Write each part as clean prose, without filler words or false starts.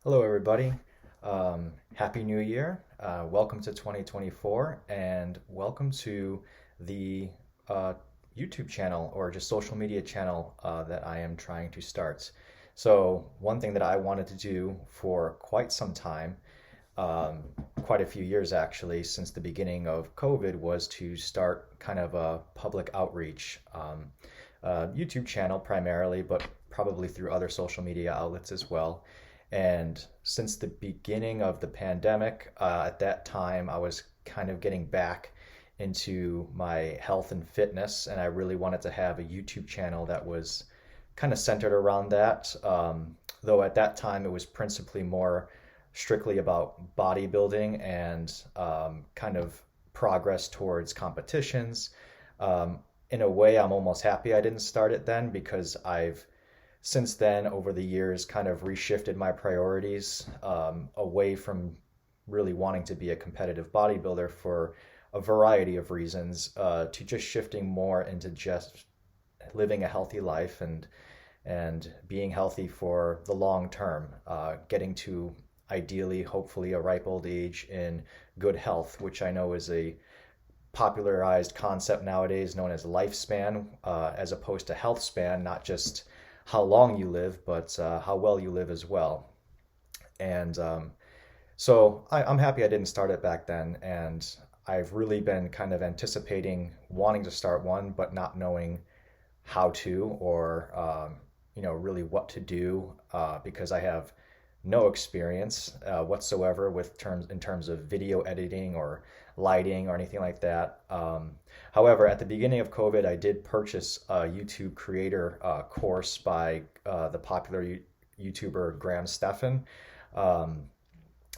Hello, everybody. Happy New Year. Welcome to 2024, and welcome to the uh, YouTube channel or just social media channel that I am trying to start. So, one thing that I wanted to do for quite some time, um, quite a few years actually, since the beginning of COVID, was to start kind of a public outreach YouTube channel primarily, but probably through other social media outlets as well. And since the beginning of the pandemic, at that time, I was kind of getting back into my health and fitness, and I really wanted to have a YouTube channel that was kind of centered around that. Though at that time, it was principally more strictly about bodybuilding and kind of progress towards competitions. In a way, I'm almost happy I didn't start it then because I've since then, over the years, kind of reshifted my priorities away from really wanting to be a competitive bodybuilder for a variety of reasons to just shifting more into just living a healthy life and being healthy for the long term, getting to ideally, hopefully, a ripe old age in good health, which I know is a popularized concept nowadays known as lifespan, as opposed to health span, not just how long you live, but how well you live as well. And I'm happy I didn't start it back then. And I've really been kind of anticipating wanting to start one, but not knowing how to or really what to do because I have no experience whatsoever with terms of video editing or lighting or anything like that. However, at the beginning of COVID, I did purchase a YouTube creator course by the popular YouTuber Graham Stephan. Um,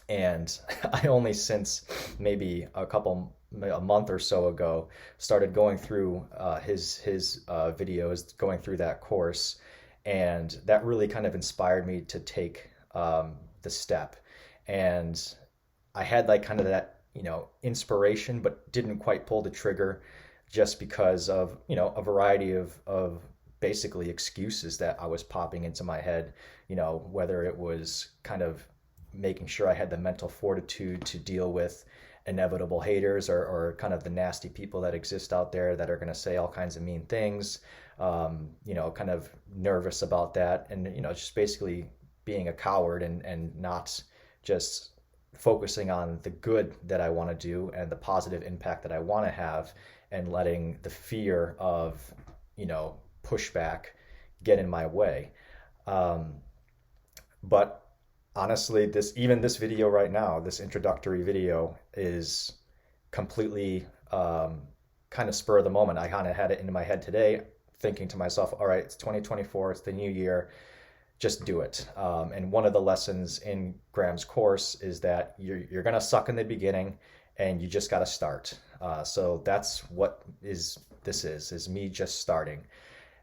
and I only since maybe a month or so ago started going through his videos, going through that course, and that really kind of inspired me to take the step. And I had like kind of that inspiration, but didn't quite pull the trigger just because of a variety of basically excuses that I was popping into my head. Whether it was kind of making sure I had the mental fortitude to deal with inevitable haters or kind of the nasty people that exist out there that are going to say all kinds of mean things. Kind of nervous about that, and just basically being a coward and not just focusing on the good that I want to do and the positive impact that I want to have, and letting the fear of pushback get in my way. Um, but honestly, this video right now, this introductory video, is completely kind of spur of the moment. I kind of had it into my head today, thinking to myself, all right, it's 2024, it's the new year, just do it. And one of the lessons in Graham's course is that you're going to suck in the beginning and you just got to start. So that's what this is me just starting.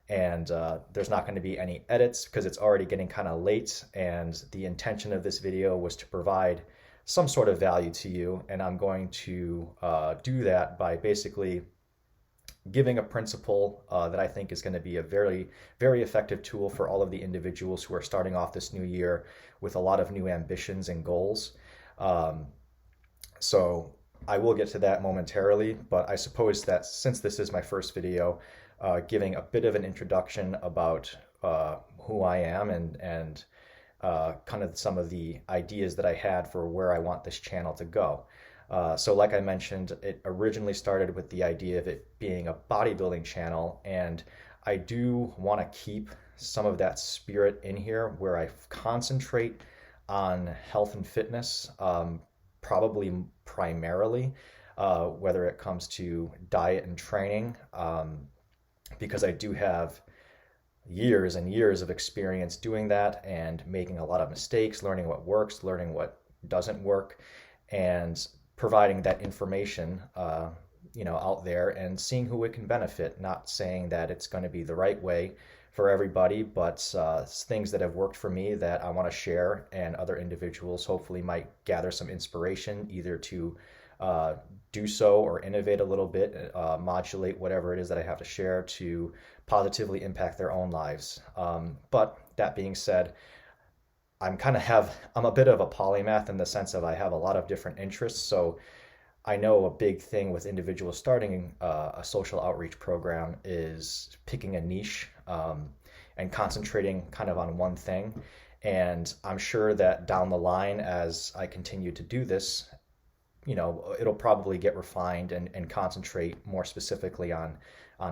And there's not going to be any edits because it's already getting kind of late. And the intention of this video was to provide some sort of value to you. And I'm going to do that by basically giving a principle that I think is going to be a very, very effective tool for all of the individuals who are starting off this new year with a lot of new ambitions and goals. Um, so I will get to that momentarily, but I suppose that since this is my first video, giving a bit of an introduction about who I am and kind of some of the ideas that I had for where I want this channel to go. So like I mentioned, it originally started with the idea of it being a bodybuilding channel, and I do want to keep some of that spirit in here where I concentrate on health and fitness, probably primarily, whether it comes to diet and training, because I do have years and years of experience doing that and making a lot of mistakes, learning what works, learning what doesn't work, and providing that information, out there and seeing who it can benefit. Not saying that it's going to be the right way for everybody, but things that have worked for me that I want to share, and other individuals hopefully might gather some inspiration either to uh, do so or innovate a little bit, modulate whatever it is that I have to share to positively impact their own lives. But that being said, I'm a bit of a polymath in the sense of I have a lot of different interests. So I know a big thing with individuals starting a social outreach program is picking a niche, and concentrating kind of on one thing. And I'm sure that down the line, as I continue to do this, it'll probably get refined and concentrate more specifically on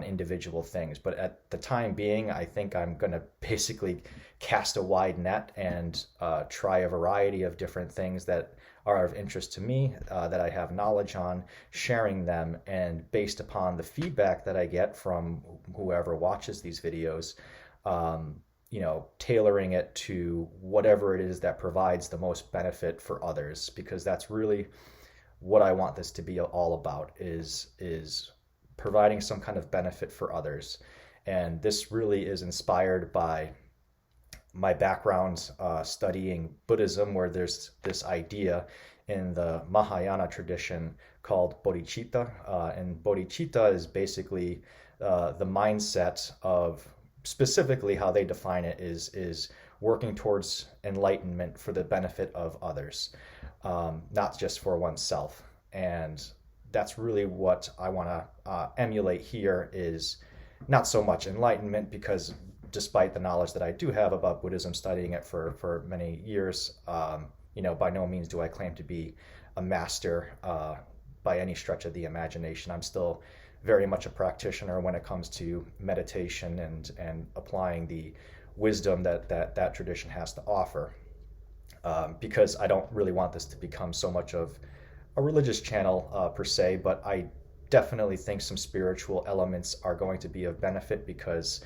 individual things. But at the time being, I think I'm going to basically cast a wide net and try a variety of different things that are of interest to me, that I have knowledge on, sharing them, and based upon the feedback that I get from whoever watches these videos, tailoring it to whatever it is that provides the most benefit for others, because that's really what I want this to be all about is providing some kind of benefit for others. And this really is inspired by my background studying Buddhism, where there's this idea in the Mahayana tradition called bodhicitta. And bodhicitta is basically the mindset of, specifically how they define it is working towards enlightenment for the benefit of others, not just for oneself. And that's really what I want to emulate here, is not so much enlightenment, because despite the knowledge that I do have about Buddhism, studying it for many years, by no means do I claim to be a master by any stretch of the imagination. I'm still very much a practitioner when it comes to meditation and applying the wisdom that tradition has to offer, because I don't really want this to become so much of a religious channel per se, but I definitely think some spiritual elements are going to be of benefit, because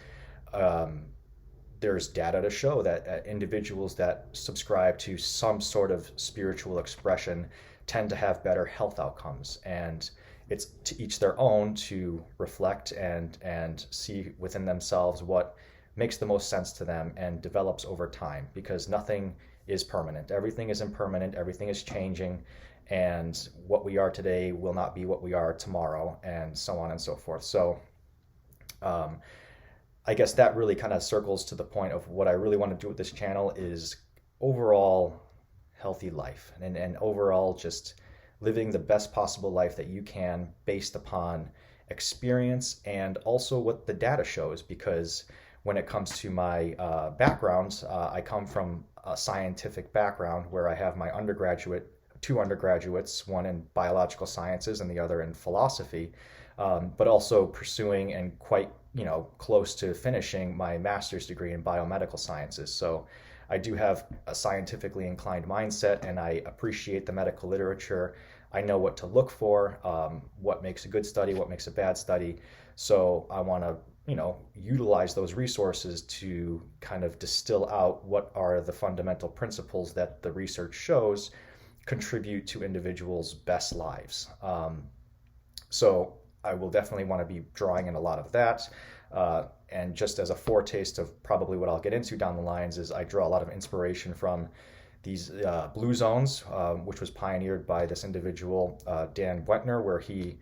there's data to show that individuals that subscribe to some sort of spiritual expression tend to have better health outcomes. And it's to each their own to reflect and see within themselves what makes the most sense to them and develops over time, because nothing is permanent. Everything is impermanent, everything is changing, and what we are today will not be what we are tomorrow, and so on and so forth. So I guess that really kind of circles to the point of what I really want to do with this channel is overall healthy life, and overall just living the best possible life that you can based upon experience and also what the data shows. Because when it comes to my background, I come from a scientific background where I have my two undergraduates, one in biological sciences and the other in philosophy, but also pursuing and quite close to finishing my master's degree in biomedical sciences. So I do have a scientifically inclined mindset, and I appreciate the medical literature. I know what to look for, what makes a good study, what makes a bad study. So I want to utilize those resources to kind of distill out what are the fundamental principles that the research shows contribute to individuals' best lives. So I will definitely want to be drawing in a lot of that. And just as a foretaste of probably what I'll get into down the lines, is I draw a lot of inspiration from these blue zones, which was pioneered by this individual, Dan Wentner, where he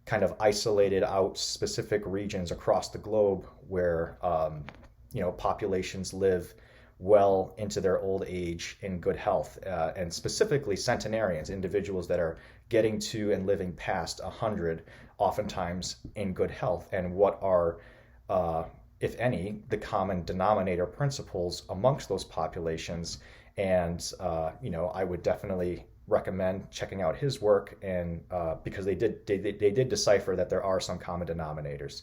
kind of isolated out specific regions across the globe where populations live well into their old age in good health, and specifically centenarians, individuals that are getting to and living past 100, oftentimes in good health, and what are, if any, the common denominator principles amongst those populations. And I would definitely recommend checking out his work, and because they did decipher that there are some common denominators.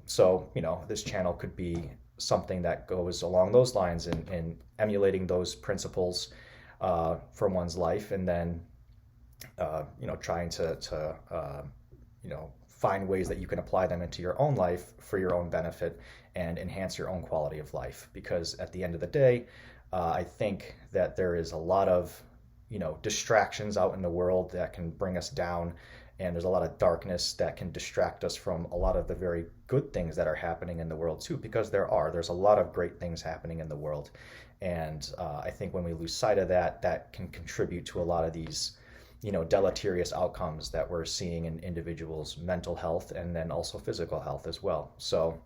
So this channel could be something that goes along those lines in emulating those principles from one's life, and then trying to find ways that you can apply them into your own life for your own benefit and enhance your own quality of life. Because at the end of the day, I think that there is a lot of distractions out in the world that can bring us down, and there's a lot of darkness that can distract us from a lot of the very good things that are happening in the world too, because there's a lot of great things happening in the world. And I think when we lose sight of that, that can contribute to a lot of these deleterious outcomes that we're seeing in individuals' mental health and then also physical health as well. So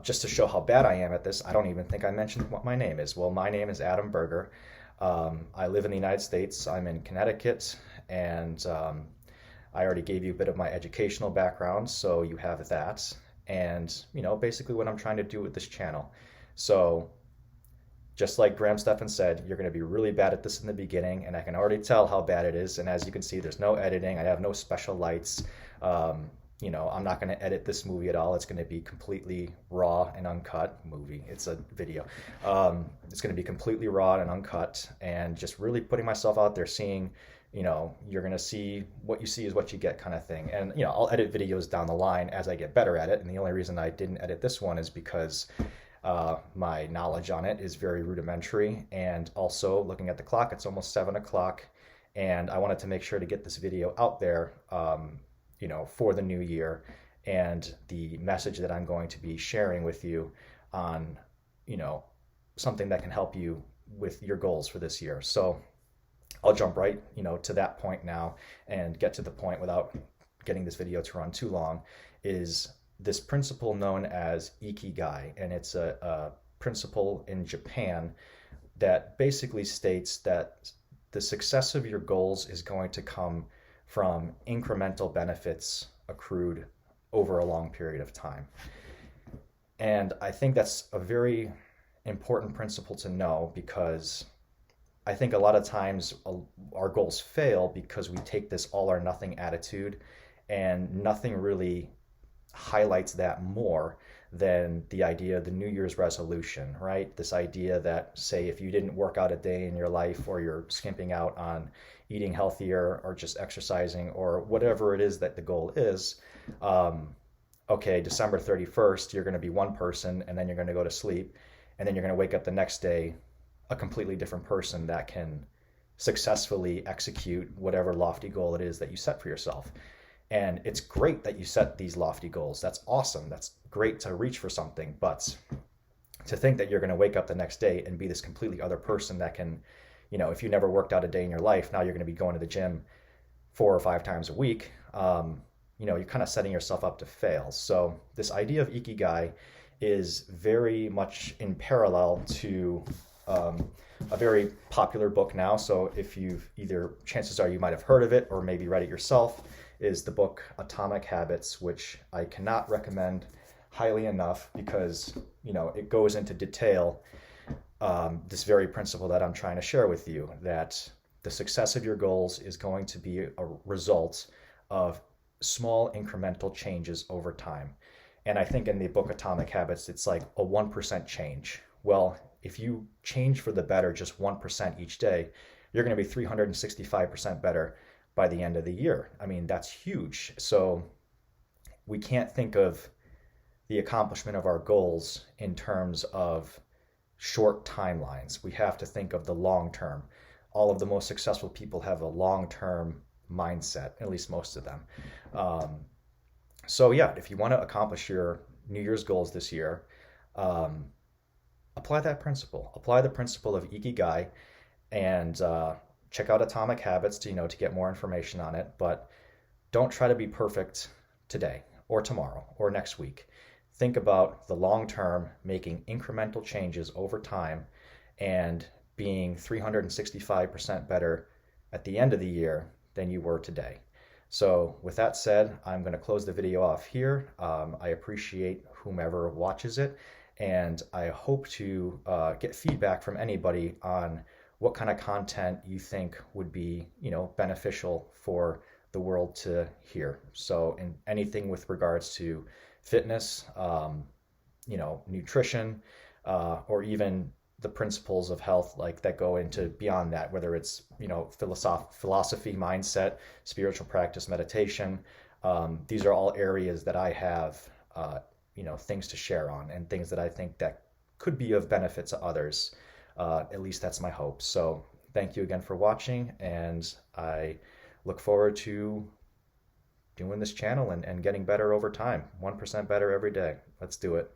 Just to show how bad I am at this, I don't even think I mentioned what my name is. Well, my name is Adam Berger. I live in the United States. I'm in Connecticut, and I already gave you a bit of my educational background, so you have that. And, basically what I'm trying to do with this channel. So, just like Graham Stephan said, you're going to be really bad at this in the beginning, and I can already tell how bad it is. And as you can see, there's no editing. I have no special lights. I'm not going to edit this movie at all. It's going to be completely raw and uncut. Movie, it's a video. It's going to be completely raw and uncut, and just really putting myself out there, seeing, you're going to see what you see is what you get kind of thing. And, I'll edit videos down the line as I get better at it. And the only reason I didn't edit this one is because my knowledge on it is very rudimentary. And also, looking at the clock, it's almost 7 o'clock, and I wanted to make sure to get this video out there, for the new year, and the message that I'm going to be sharing with you on, something that can help you with your goals for this year. So I'll jump right, to that point now, and get to the point without getting this video to run too long, is this principle known as Ikigai. And it's a principle in Japan that basically states that the success of your goals is going to come from incremental benefits accrued over a long period of time. And I think that's a very important principle to know, because I think a lot of times our goals fail because we take this all or nothing attitude, and nothing really highlights that more than the idea of the New Year's resolution, right? This idea that, say, if you didn't work out a day in your life, or you're skimping out on eating healthier or just exercising or whatever it is that the goal is, okay, December 31st, you're going to be one person, and then you're going to go to sleep, and then you're going to wake up the next day a completely different person that can successfully execute whatever lofty goal it is that you set for yourself. And it's great that you set these lofty goals. That's awesome. That's great to reach for something. But to think that you're going to wake up the next day and be this completely other person that can, if you never worked out a day in your life, now you're going to be going to the gym 4 or 5 times a week, you're kind of setting yourself up to fail. So this idea of Ikigai is very much in parallel to a very popular book now. So if chances are you might have heard of it or maybe read it yourself, is the book Atomic Habits, which I cannot recommend highly enough, because, it goes into detail, this very principle that I'm trying to share with you, that the success of your goals is going to be a result of small incremental changes over time. And I think in the book Atomic Habits, it's like a 1% change. Well, if you change for the better just 1% each day, you're going to be 365% better by the end of the year. I mean, that's huge. So we can't think of the accomplishment of our goals in terms of short timelines. We have to think of the long term. All of the most successful people have a long-term mindset, at least most of them. So yeah, if you want to accomplish your New Year's goals this year, apply that principle. Apply the principle of Ikigai, and check out Atomic Habits to get more information on it. But don't try to be perfect today or tomorrow or next week. Think about the long term, making incremental changes over time, and being 365% better at the end of the year than you were today. So with that said, I'm going to close the video off here. I appreciate whomever watches it, and I hope to get feedback from anybody on what kind of content you think would be, beneficial for the world to hear. So in anything with regards to fitness, nutrition, or even the principles of health, like that go into beyond that, whether it's, philosophy, mindset, spiritual practice, meditation. These are all areas that I have, things to share on, and things that I think that could be of benefit to others. At least that's my hope. So thank you again for watching, and I look forward to doing this channel and getting better over time. 1% better every day. Let's do it.